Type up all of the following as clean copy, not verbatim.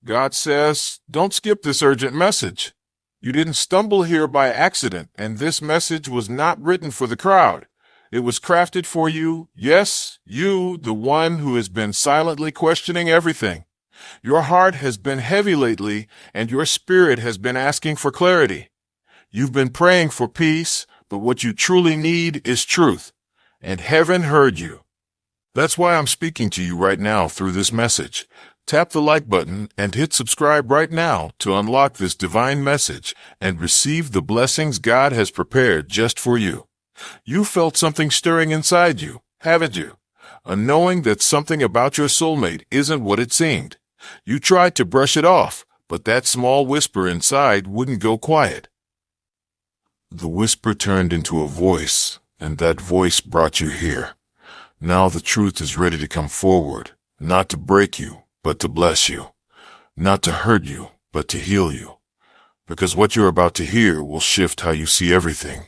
God says, don't skip this urgent message. You didn't stumble here by accident, and this message was not written for the crowd. It was crafted for you, yes, you, the one who has been silently questioning everything. Your heart has been heavy lately, and your spirit has been asking for clarity. You've been praying for peace, but what you truly need is truth. And heaven heard you. That's why I'm speaking to you right now through this message. Tap the like button and hit subscribe right now to unlock this divine message and receive the blessings God has prepared just for you. You felt something stirring inside you, haven't you? A knowing that something about your soulmate isn't what it seemed. You tried to brush it off, but that small whisper inside wouldn't go quiet. The whisper turned into a voice, and that voice brought you here. Now the truth is ready to come forward, not to break you, but to bless you. Not to hurt you, but to heal you. Because what you're about to hear will shift how you see everything.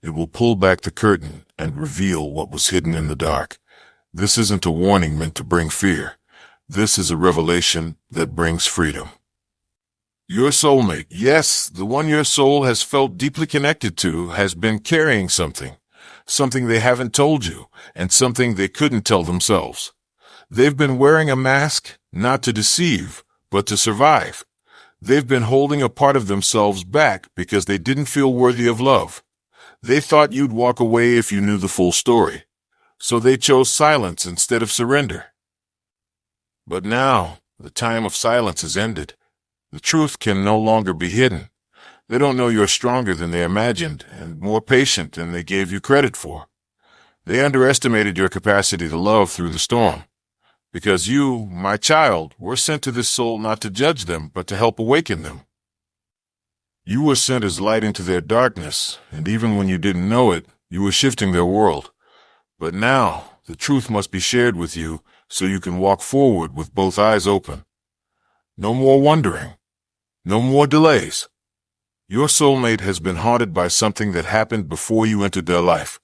It will pull back the curtain and reveal what was hidden in the dark. This isn't a warning meant to bring fear. This is a revelation that brings freedom. Your soulmate, yes, the one your soul has felt deeply connected to, has been carrying something. Something they haven't told you, and something they couldn't tell themselves. They've been wearing a mask, not to deceive, but to survive. They've been holding a part of themselves back because they didn't feel worthy of love. They thought you'd walk away if you knew the full story. So they chose silence instead of surrender. But now, the time of silence has ended. The truth can no longer be hidden. They don't know you're stronger than they imagined and more patient than they gave you credit for. They underestimated your capacity to love through the storm. Because you, my child, were sent to this soul not to judge them, but to help awaken them. You were sent as light into their darkness, and even when you didn't know it, you were shifting their world. But now, the truth must be shared with you so you can walk forward with both eyes open. No more wondering. No more delays. Your soulmate has been haunted by something that happened before you entered their life.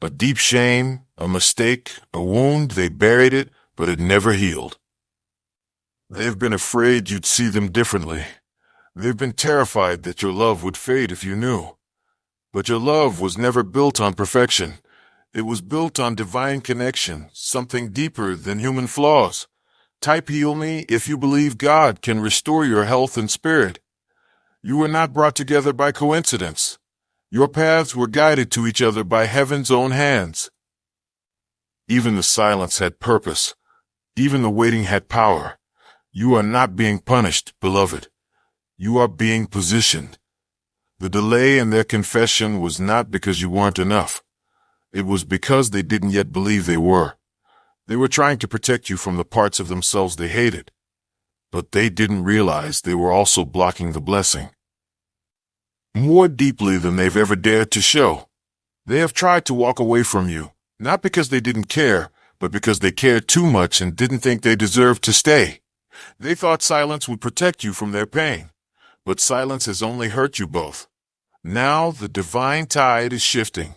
A deep shame, a mistake, a wound, they buried it, but it never healed. They've been afraid you'd see them differently. They've been terrified that your love would fade if you knew. But your love was never built on perfection. It was built on divine connection, something deeper than human flaws. Type heal me if you believe God can restore your health and spirit. You were not brought together by coincidence. Your paths were guided to each other by heaven's own hands. Even the silence had purpose. Even the waiting had power. You are not being punished, beloved. You are being positioned. The delay in their confession was not because you weren't enough. It was because they didn't yet believe they were. They were trying to protect you from the parts of themselves they hated. But they didn't realize they were also blocking the blessing. More deeply than they've ever dared to show. They have tried to walk away from you, not because they didn't care, but because they cared too much and didn't think they deserved to stay. They thought silence would protect you from their pain, but silence has only hurt you both. Now the divine tide is shifting.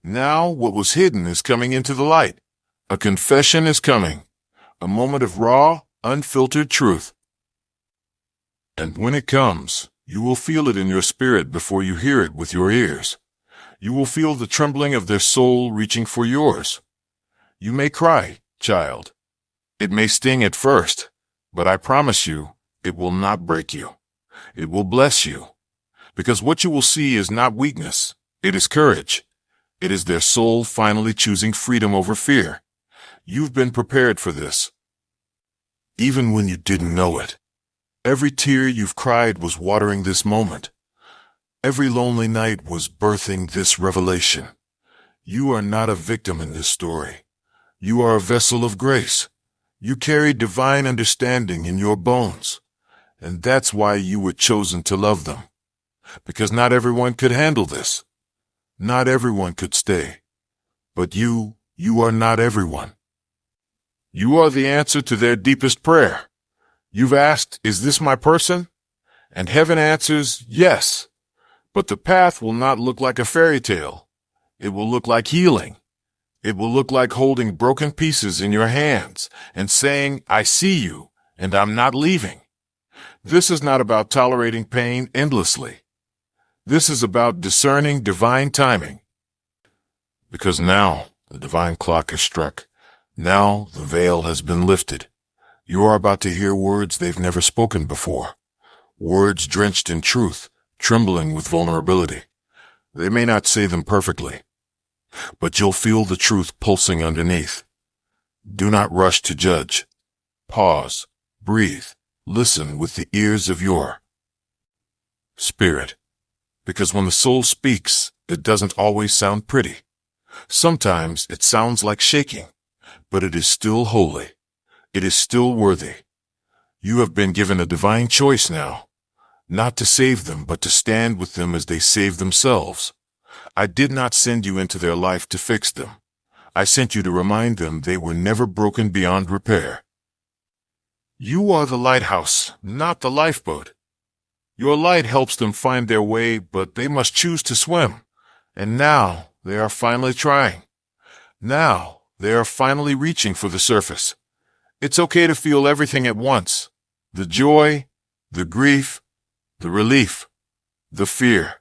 Now what was hidden is coming into the light. A confession is coming. A moment of raw, unfiltered truth. And when it comes, you will feel it in your spirit before you hear it with your ears. You will feel the trembling of their soul reaching for yours. You may cry, child. It may sting at first, but I promise you, it will not break you. It will bless you. Because what you will see is not weakness. It is courage. It is their soul finally choosing freedom over fear. You've been prepared for this. Even when you didn't know it. Every tear you've cried was watering this moment. Every lonely night was birthing this revelation. You are not a victim in this story. You are a vessel of grace. You carry divine understanding in your bones. And that's why you were chosen to love them. Because not everyone could handle this. Not everyone could stay. But you are not everyone. You are the answer to their deepest prayer. You've asked, is this my person? And heaven answers, yes. But the path will not look like a fairy tale. It will look like healing. It will look like holding broken pieces in your hands and saying, I see you, and I'm not leaving. This is not about tolerating pain endlessly. This is about discerning divine timing. Because now the divine clock has struck. Now the veil has been lifted. You are about to hear words they've never spoken before. Words drenched in truth, trembling with vulnerability. They may not say them perfectly, but you'll feel the truth pulsing underneath. Do not rush to judge. Pause, breathe, listen with the ears of your spirit. Because when the soul speaks, it doesn't always sound pretty. Sometimes it sounds like shaking, but it is still holy. It is still worthy. You have been given a divine choice now, not to save them, but to stand with them as they save themselves. I did not send you into their life to fix them. I sent you to remind them they were never broken beyond repair. You are the lighthouse, not the lifeboat. Your light helps them find their way, but they must choose to swim. And now they are finally trying. Now they are finally reaching for the surface. It's okay to feel everything at once. The joy, the grief, the relief, the fear.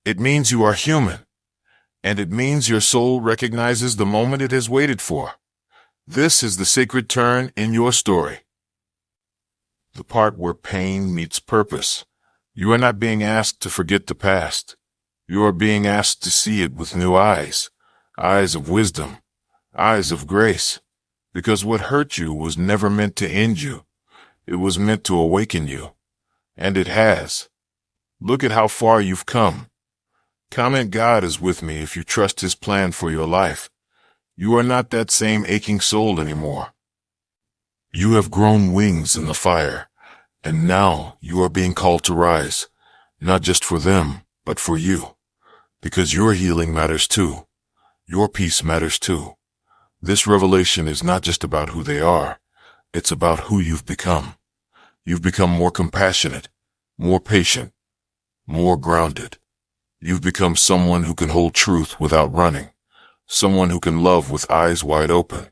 It means you are human. And it means your soul recognizes the moment it has waited for. This is the sacred turn in your story. The part where pain meets purpose. You are not being asked to forget the past. You are being asked to see it with new eyes. Eyes of wisdom. Eyes of grace. Because what hurt you was never meant to end you. It was meant to awaken you. And it has. Look at how far you've come. Comment God is with me if you trust His plan for your life. You are not that same aching soul anymore. You have grown wings in the fire, and now you are being called to rise, not just for them, but for you. Because your healing matters too. Your peace matters too. This revelation is not just about who they are. It's about who you've become. You've become more compassionate, more patient, more grounded. You've become someone who can hold truth without running, someone who can love with eyes wide open.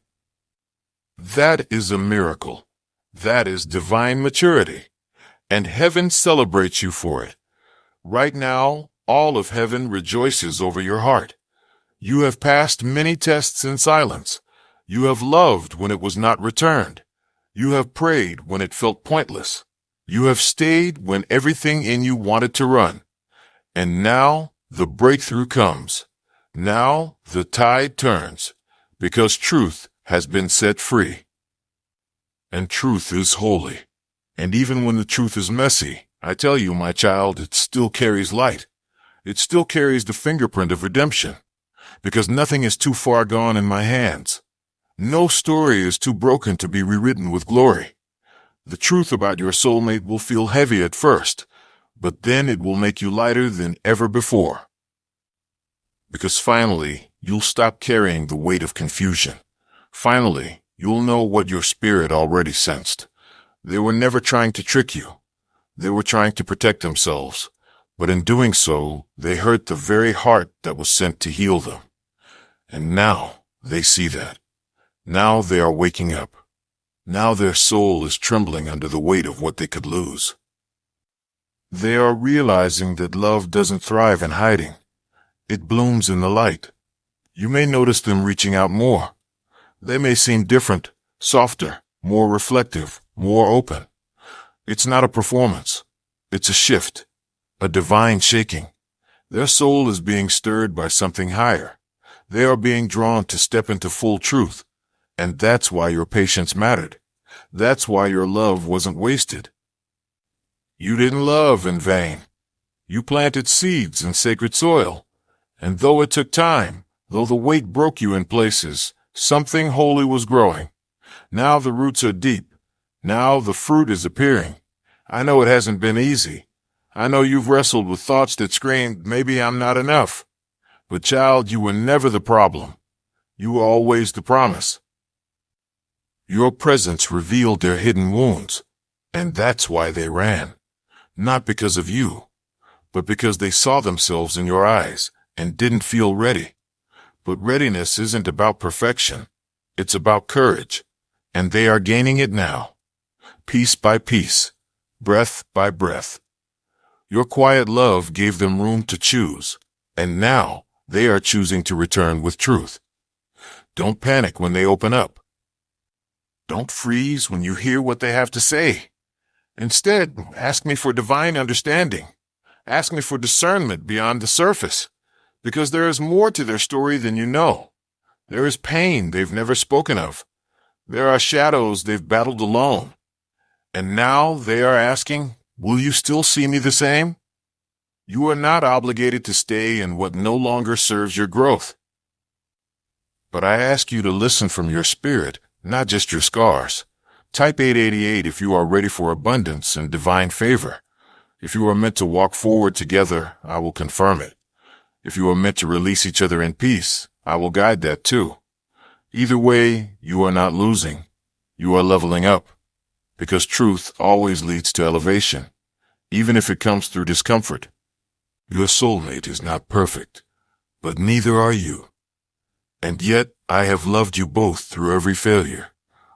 That is a miracle. That is divine maturity, and heaven celebrates you for it. Right now, all of heaven rejoices over your heart. You have passed many tests in silence. You have loved when it was not returned. You have prayed when it felt pointless. You have stayed when everything in you wanted to run. And now the breakthrough comes. Now the tide turns, because truth has been set free. And truth is holy. And even when the truth is messy, I tell you, my child, it still carries light. It still carries the fingerprint of redemption. Because nothing is too far gone in my hands. No story is too broken to be rewritten with glory. The truth about your soulmate will feel heavy at first, but then it will make you lighter than ever before. Because finally, you'll stop carrying the weight of confusion. Finally, you'll know what your spirit already sensed. They were never trying to trick you. They were trying to protect themselves. But in doing so, they hurt the very heart that was sent to heal them. And now they see that. Now they are waking up. Now their soul is trembling under the weight of what they could lose. They are realizing that love doesn't thrive in hiding. It blooms in the light. You may notice them reaching out more. They may seem different, softer, more reflective, more open. It's not a performance. It's a shift, a divine shaking. Their soul is being stirred by something higher. They are being drawn to step into full truth. And that's why your patience mattered. That's why your love wasn't wasted. You didn't love in vain. You planted seeds in sacred soil. And though it took time, though the weight broke you in places, something holy was growing. Now the roots are deep. Now the fruit is appearing. I know it hasn't been easy. I know you've wrestled with thoughts that screamed, maybe I'm not enough. But child, you were never the problem. You were always the promise. Your presence revealed their hidden wounds. And that's why they ran. Not because of you, but because they saw themselves in your eyes and didn't feel ready. But readiness isn't about perfection. It's about courage. And they are gaining it now. Piece by piece. breath by breath. Your quiet love gave them room to choose, and now they are choosing to return with truth. Don't panic when they open up. Don't freeze when you hear what they have to say. Instead, ask me for divine understanding. Ask me for discernment beyond the surface, because there is more to their story than you know. There is pain they've never spoken of. There are shadows they've battled alone. And now they are asking, will you still see me the same? You are not obligated to stay in what no longer serves your growth. But I ask you to listen from your spirit, not just your scars. Type 888 if you are ready for abundance and divine favor. If you are meant to walk forward together, I will confirm it. If you are meant to release each other in peace, I will guide that too. Either way, you are not losing. You are leveling up. Because truth always leads to elevation, even if it comes through discomfort. Your soulmate is not perfect, but neither are you. And yet, I have loved you both through every failure.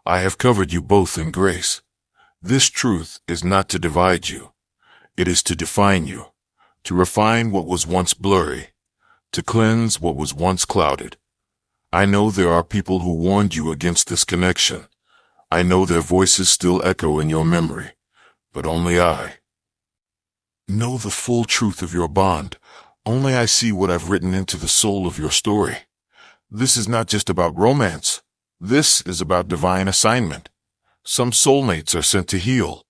I have covered you both in grace. This truth is not to divide you. It is to define you, to refine what was once blurry, to cleanse what was once clouded. I know there are people who warned you against this connection. I know their voices still echo in your memory, but only I know the full truth of your bond. Only I see what I've written into the soul of your story. This is not just about romance. This is about divine assignment. Some soulmates are sent to heal.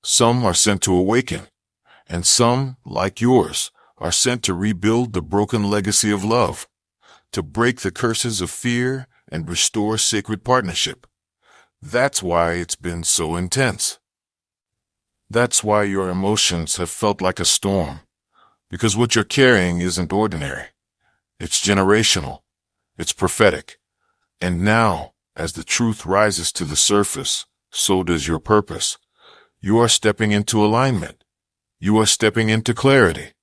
Some are sent to awaken. And some, like yours, are sent to rebuild the broken legacy of love, to break the curses of fear and restore sacred partnership. That's why it's been so intense. That's why your emotions have felt like a storm, because what you're carrying isn't ordinary. It's generational. It's prophetic. And now, as the truth rises to the surface, so does your purpose. You are stepping into alignment. You are stepping into clarity.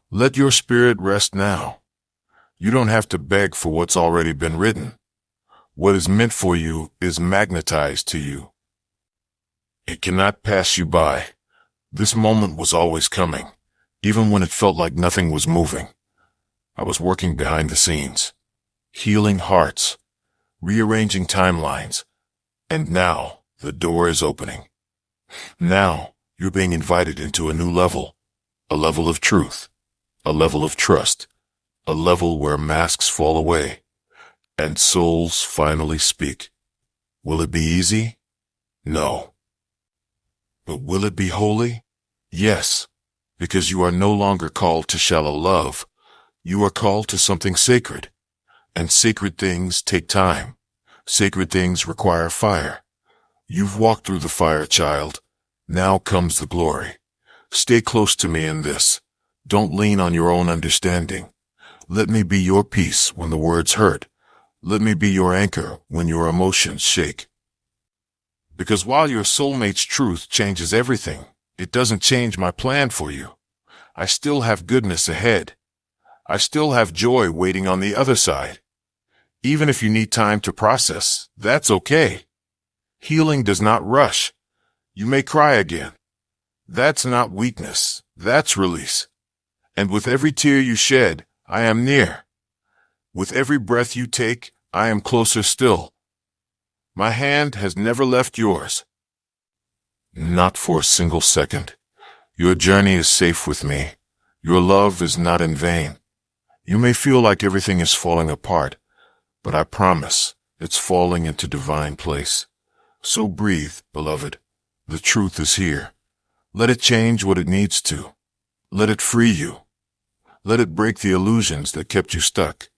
Let your spirit rest now. You don't have to beg for what's already been written. What is meant for you is magnetized to you. It cannot pass you by. This moment was always coming, even when it felt like nothing was moving. I was working behind the scenes, healing hearts, rearranging timelines, and now the door is opening. Now you're being invited into a new level, a level of truth, a level of trust, a level where masks fall away and souls finally speak. Will it be easy? No. But will it be holy? Yes, because you are no longer called to shallow love. You are called to something sacred. And sacred things take time. Sacred things require fire. You've walked through the fire, child. Now comes the glory. Stay close to me in this. Don't lean on your own understanding. Let me be your peace when the words hurt. Let me be your anchor when your emotions shake. Because while your soulmate's truth changes everything, it doesn't change my plan for you. I still have goodness ahead. I still have joy waiting on the other side. Even if you need time to process, that's okay. Healing does not rush. You may cry again. That's not weakness. That's release. And with every tear you shed, I am near. With every breath you take, I am closer still. My hand has never left yours. Not for a single second. Your journey is safe with me. Your love is not in vain. You may feel like everything is falling apart, but I promise it's falling into divine place. So breathe, beloved. The truth is here. Let it change what it needs to. Let it free you. Let it break the illusions that kept you stuck.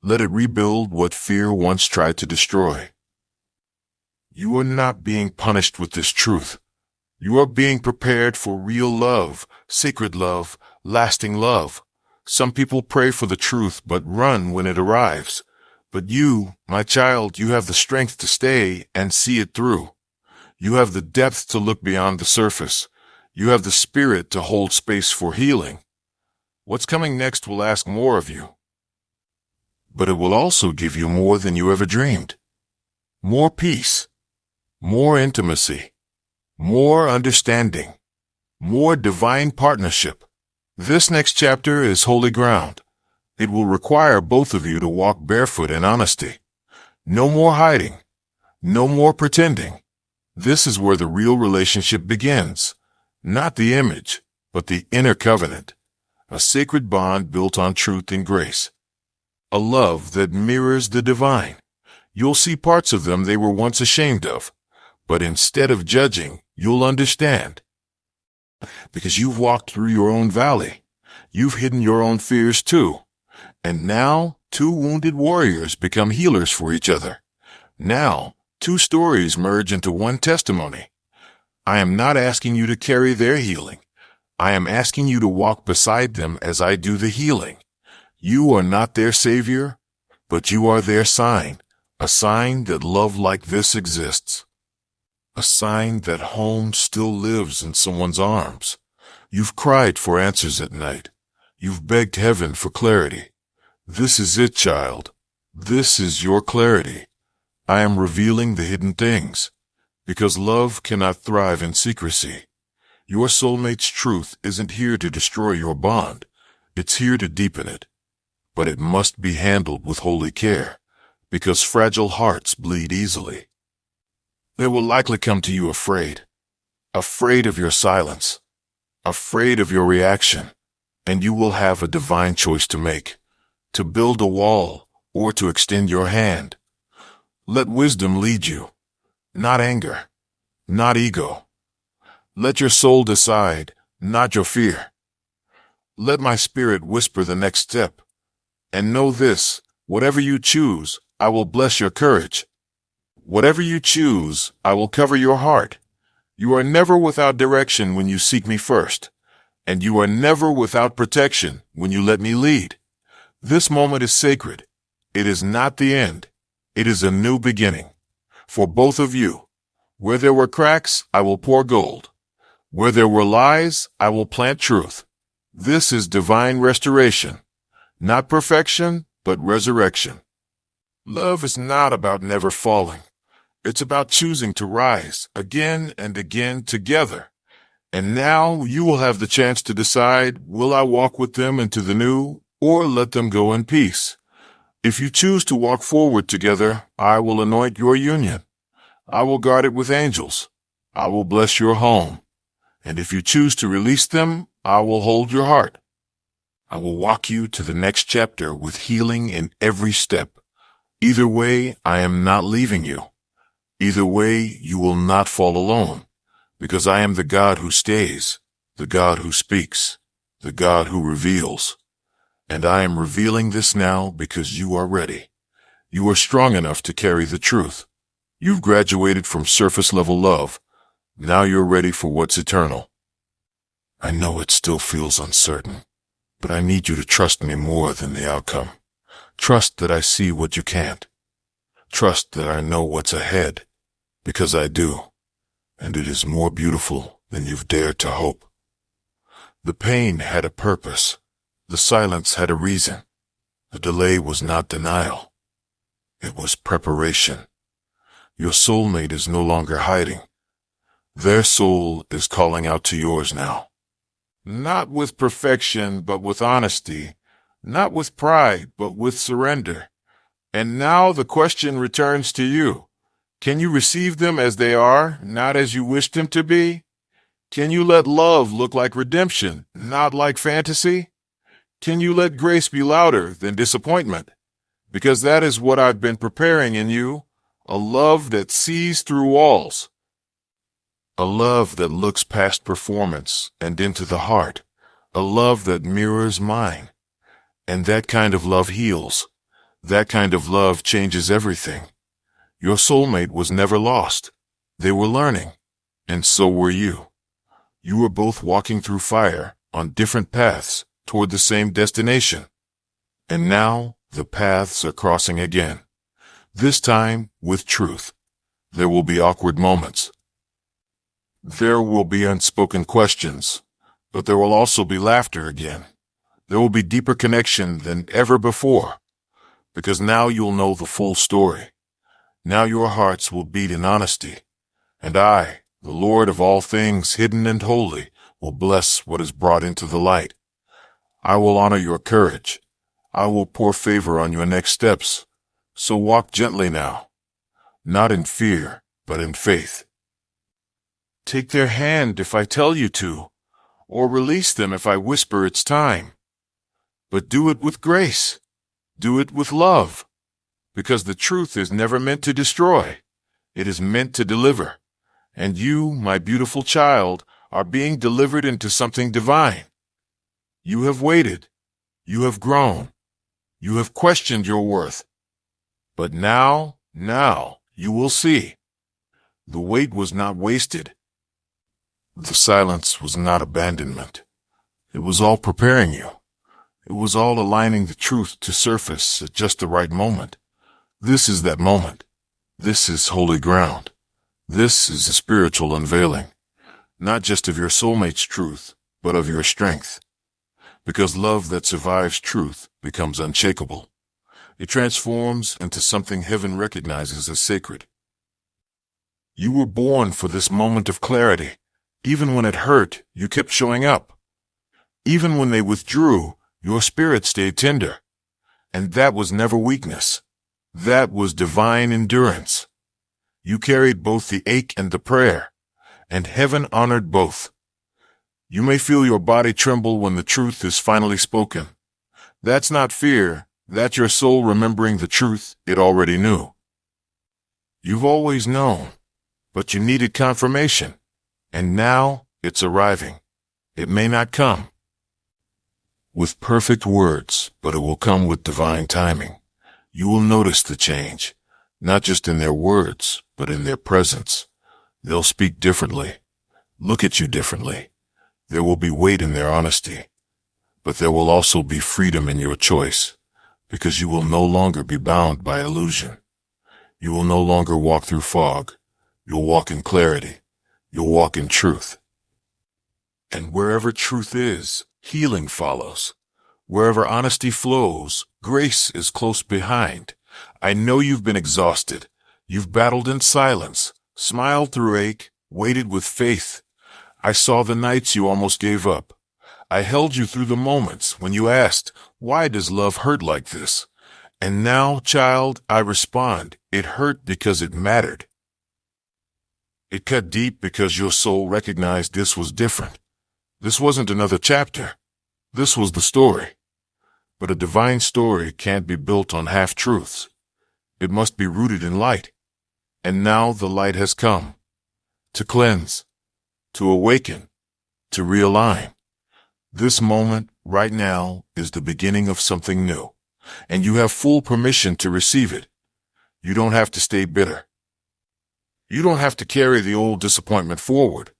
Let it rebuild what fear once tried to destroy. You are not being punished with this truth. You are being prepared for real love, sacred love, lasting love. Some people pray for the truth but run when it arrives. But you, my child, you have the strength to stay and see it through. You have the depth to look beyond the surface. You have the spirit to hold space for healing. What's coming next will ask more of you. But it will also give you more than you ever dreamed. More peace. More intimacy. more understanding, more divine partnership. This next chapter is holy ground. It will require both of you to walk barefoot in honesty. No more hiding. No more pretending. This is where the real relationship begins. Not the image, but the inner covenant. A sacred bond built on truth and grace. A love that mirrors the divine. You'll see parts of them they were once ashamed of. But instead of judging, you'll understand. Because you've walked through your own valley. You've hidden your own fears too. And now, two wounded warriors become healers for each other. Now, two stories merge into one testimony. I am not asking you to carry their healing. I am asking you to walk beside them as I do the healing. You are not their savior, but you are their sign. A sign that love like this exists. A sign that home still lives in someone's arms. You've cried for answers at night. You've begged heaven for clarity. This is it, child. This is your clarity. I am revealing the hidden things, because love cannot thrive in secrecy. Your soulmate's truth isn't here to destroy your bond. It's here to deepen it. But it must be handled with holy care, because fragile hearts bleed easily. They will likely come to you afraid of your silence, afraid of your reaction, and you will have a divine choice to make, to build a wall or to extend your hand. Let wisdom lead you, not anger, not ego. Let your soul decide, not your fear. Let my spirit whisper the next step. And know this, whatever you choose, I will bless your courage. Whatever you choose, I will cover your heart. You are never without direction when you seek me first, and you are never without protection when you let me lead. This moment is sacred. It is not the end. It is a new beginning. For both of you. Where there were cracks, I will pour gold. Where there were lies, I will plant truth. This is divine restoration. Not perfection, but resurrection. Love is not about never falling. It's about choosing to rise again and again together. And now you will have the chance to decide, will I walk with them into the new, or let them go in peace? If you choose to walk forward together, I will anoint your union. I will guard it with angels. I will bless your home. And if you choose to release them, I will hold your heart. I will walk you to the next chapter with healing in every step. Either way, I am not leaving you. Either way, you will not fall alone, because I am the God who stays, the God who speaks, the God who reveals. And I am revealing this now because you are ready. You are strong enough to carry the truth. You've graduated from surface-level love. Now you're ready for what's eternal. I know it still feels uncertain, but I need you to trust me more than the outcome. Trust that I see what you can't. Trust that I know what's ahead, because I do, and it is more beautiful than you've dared to hope. The pain had a purpose. The silence had a reason. The delay was not denial. It was preparation. Your soulmate is no longer hiding. Their soul is calling out to yours now. Not with perfection, but with honesty. Not with pride, but with surrender. And now the question returns to you. Can you receive them as they are, not as you wish them to be? Can you let love look like redemption, not like fantasy? Can you let grace be louder than disappointment? Because that is what I've been preparing in you, a love that sees through walls. A love that looks past performance and into the heart. A love that mirrors mine. And that kind of love heals. That kind of love changes everything. Your soulmate was never lost. They were learning. And so were you. You were both walking through fire on different paths toward the same destination. And now the paths are crossing again. This time with truth. There will be awkward moments. There will be unspoken questions, but there will also be laughter again. There will be deeper connection than ever before, because now you'll know the full story. Now your hearts will beat in honesty, and I The Lord of all things hidden and holy will bless what is brought into the light. I will honor your courage. I will pour favor on your next steps. So walk gently now, not in fear, but in faith. Take their hand if I tell you to, or release them if I whisper it's time. But do it with grace. Do it with love. Because the truth is never meant to destroy. It is meant to deliver. And you, my beautiful child, are being delivered into something divine. You have waited. You have grown. You have questioned your worth. But now you will see. The wait was not wasted. The silence was not abandonment. It was all preparing you. It was all aligning the truth to surface at just the right moment. This is that moment. This is holy ground. This is a spiritual unveiling, not just of your soulmate's truth, but of your strength. Because love that survives truth becomes unshakable. It transforms into something heaven recognizes as sacred. You were born for this moment of clarity. Even when it hurt, you kept showing up. Even when they withdrew, your spirit stayed tender. And that was never weakness. That was divine endurance. You carried both the ache and the prayer, and heaven honored both. You may feel your body tremble when the truth is finally spoken. That's not fear, that's your soul remembering the truth it already knew. You've always known, but you needed confirmation, and now it's arriving. It may not come with perfect words, but it will come with divine timing. You will notice the change, not just in their words, but in their presence. They'll speak differently, look at you differently. There will be weight in their honesty, but there will also be freedom in your choice, because you will no longer be bound by illusion. You will no longer walk through fog. You'll walk in clarity. You'll walk in truth. And wherever truth is, healing follows. Wherever honesty flows, grace is close behind. I know you've been exhausted. You've battled in silence, smiled through ache, waited with faith. I saw the nights you almost gave up. I held you through the moments when you asked, why does love hurt like this? And now, child, I respond, it hurt because it mattered. It cut deep because your soul recognized this was different. This wasn't another chapter. This was the story. But a divine story can't be built on half-truths. It must be rooted in light. And now the light has come. To cleanse. To awaken. To realign. This moment, right now, is the beginning of something new. And you have full permission to receive it. You don't have to stay bitter. You don't have to carry the old disappointment forward.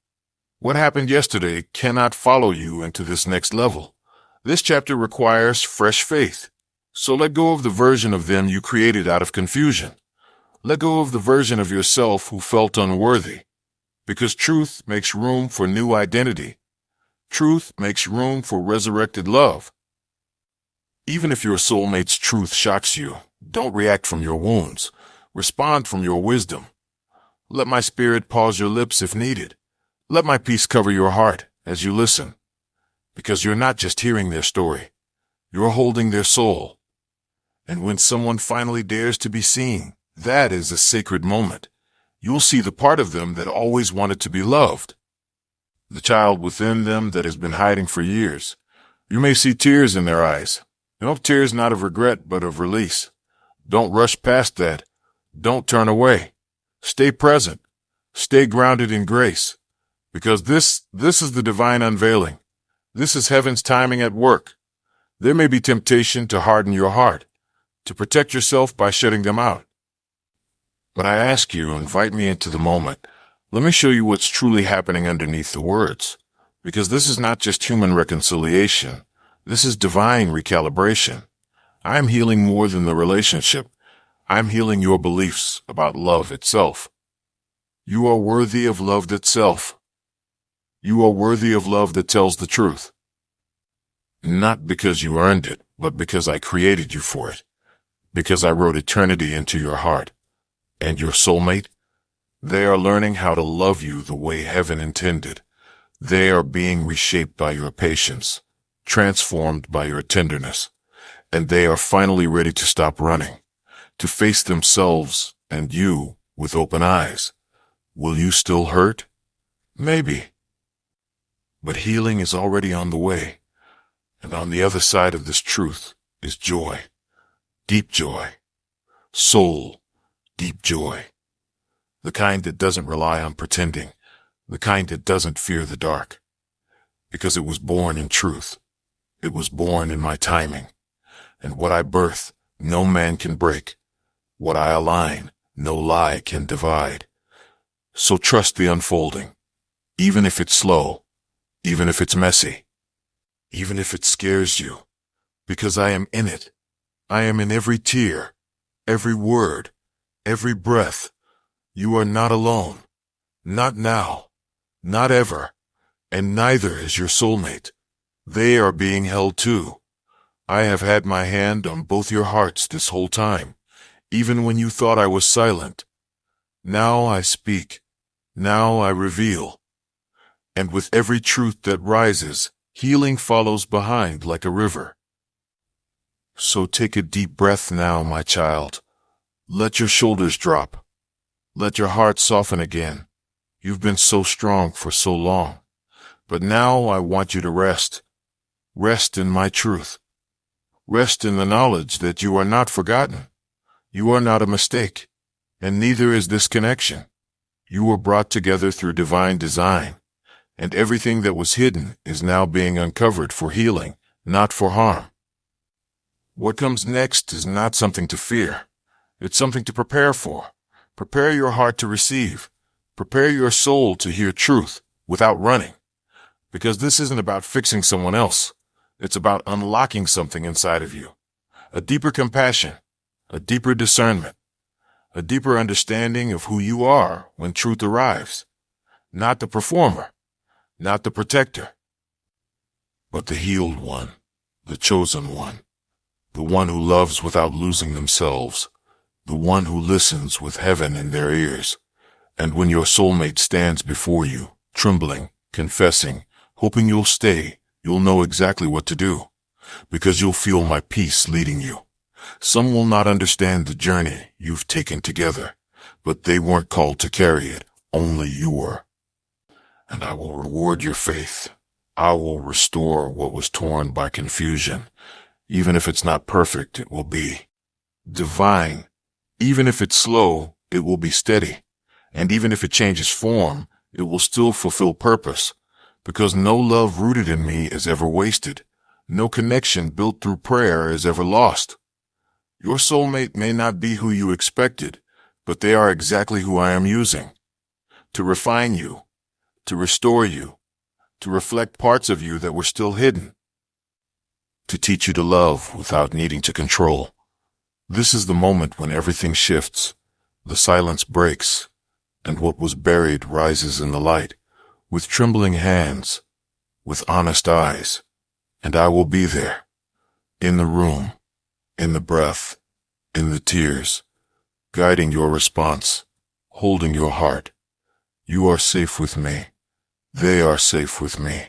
What happened yesterday cannot follow you into this next level. This chapter requires fresh faith. So let go of the version of them you created out of confusion. Let go of the version of yourself who felt unworthy. Because truth makes room for new identity. Truth makes room for resurrected love. Even if your soulmate's truth shocks you, don't react from your wounds. Respond from your wisdom. Let my spirit pause your lips if needed. Let my peace cover your heart as you listen. Because you're not just hearing their story. You're holding their soul. And when someone finally dares to be seen, that is a sacred moment. You'll see the part of them that always wanted to be loved. The child within them that has been hiding for years. You may see tears in their eyes. Tears not of regret, but of release. Don't rush past that. Don't turn away. Stay present. Stay grounded in grace. Because this is the divine unveiling. This is heaven's timing at work. There may be temptation to harden your heart, to protect yourself by shutting them out. But I ask you, invite me into the moment. Let me show you what's truly happening underneath the words. Because this is not just human reconciliation. This is divine recalibration. I'm healing more than the relationship. I'm healing your beliefs about love itself. You are worthy of love itself. You are worthy of love that tells the truth. Not because you earned it, but because I created you for it. Because I wrote eternity into your heart. And your soulmate? They are learning how to love you the way heaven intended. They are being reshaped by your patience, transformed by your tenderness, and they are finally ready to stop running, to face themselves and you with open eyes. Will you still hurt? Maybe. But healing is already on the way, and on the other side of this truth is joy, deep joy, soul, deep joy, the kind that doesn't rely on pretending, the kind that doesn't fear the dark, because it was born in truth. It was born in my timing, and what I birth, no man can break. What I align, no lie can divide. So trust the unfolding, even if it's slow, even if it's messy, even if it scares you, because I am in it. I am in every tear, every word, every breath. You are not alone. Not now. Not ever. And neither is your soulmate. They are being held too. I have had my hand on both your hearts this whole time, even when you thought I was silent. Now I speak. Now I reveal. And with every truth that rises, healing follows behind like a river. So take a deep breath now, my child. Let your shoulders drop. Let your heart soften again. You've been so strong for so long. But now I want you to rest. Rest in my truth. Rest in the knowledge that you are not forgotten. You are not a mistake. And neither is this connection. You were brought together through divine design. And everything that was hidden is now being uncovered for healing, not for harm. What comes next is not something to fear. It's something to prepare for. Prepare your heart to receive. Prepare your soul to hear truth without running. Because this isn't about fixing someone else. It's about unlocking something inside of you. A deeper compassion, a deeper discernment, a deeper understanding of who you are when truth arrives. Not the performer, not the protector, but the healed one, the chosen one, the one who loves without losing themselves, the one who listens with heaven in their ears. And when your soulmate stands before you, trembling, confessing, hoping you'll stay, you'll know exactly what to do, because you'll feel my peace leading you. Some will not understand the journey you've taken together, but they weren't called to carry it, only you were. And I will reward your faith. I will restore what was torn by confusion. Even if it's not perfect, it will be divine. Even if it's slow, it will be steady. And even if it changes form, it will still fulfill purpose. Because no love rooted in me is ever wasted. No connection built through prayer is ever lost. Your soulmate may not be who you expected, but they are exactly who I am using. To refine you, to restore you, to reflect parts of you that were still hidden. To teach you to love without needing to control. This is the moment when everything shifts, the silence breaks, and what was buried rises in the light, with trembling hands, with honest eyes, and I will be there, in the room, in the breath, in the tears, guiding your response, holding your heart. You are safe with me. They are safe with me.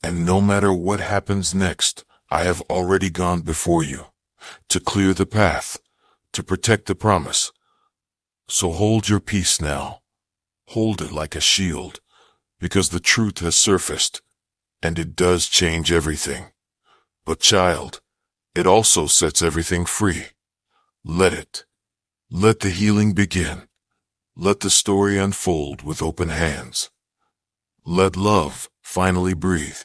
And no matter what happens next, I have already gone before you, to clear the path, to protect the promise. So hold your peace now. Hold it like a shield, because the truth has surfaced, and it does change everything. But child, it also sets everything free. Let it. Let the healing begin. Let the story unfold with open hands. Let love finally breathe.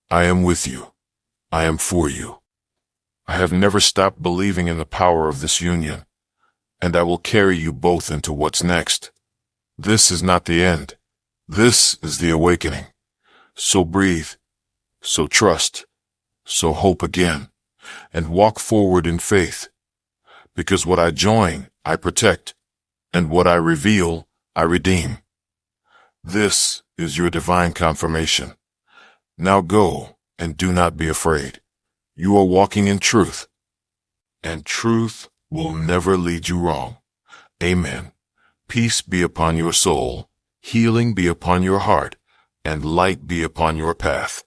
I am with you. I am for you. I have never stopped believing in the power of this union, and I will carry you both into what's next. This is not the end. This is the awakening. So breathe, so trust, so hope again, and walk forward in faith. Because what I join, I protect, and what I reveal, I redeem. This is your divine confirmation. Now go, and do not be afraid. You are walking in truth, and truth will never lead you wrong. Amen. Peace be upon your soul, healing be upon your heart, and light be upon your path.